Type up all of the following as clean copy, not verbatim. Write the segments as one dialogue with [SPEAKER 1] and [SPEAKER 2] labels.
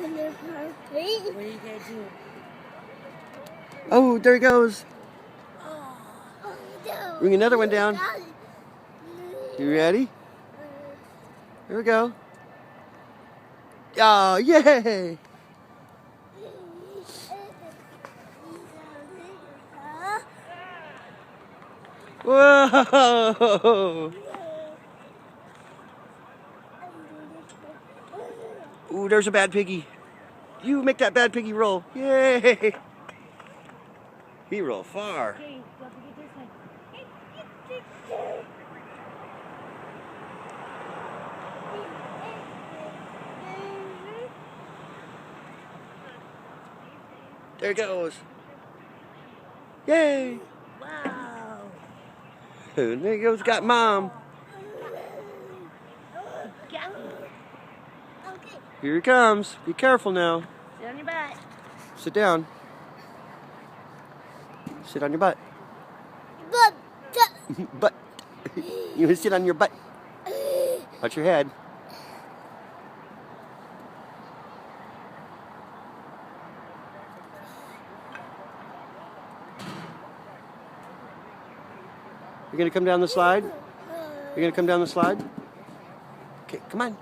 [SPEAKER 1] What are you gonna do?
[SPEAKER 2] Oh, there he goes. Bring another one down. You ready? Here we go. Oh, yay! Whoa! Ooh, there's a bad piggy. You make that bad piggy roll. Yay! He rolled far.
[SPEAKER 1] Okay, don't forget this one.
[SPEAKER 2] There it goes. Yay!
[SPEAKER 1] Wow.
[SPEAKER 2] There he goes, got mom.
[SPEAKER 1] Okay.
[SPEAKER 2] Here he comes. Be careful now.
[SPEAKER 1] Sit on your butt.
[SPEAKER 2] Sit down. Sit on your butt. Butt. You sit on your butt. Watch your head. You're gonna come down the slide? You're gonna come down the slide? Okay, come on.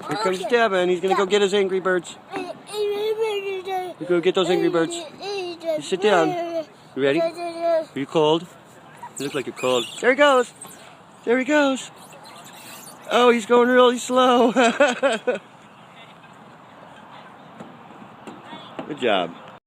[SPEAKER 2] Here comes Devin. He's gonna go get his Angry Birds. You go get those Angry Birds. You sit down. You ready? Are you cold? You look like you're cold. There he goes. There he goes. Oh, he's going really slow. Good job.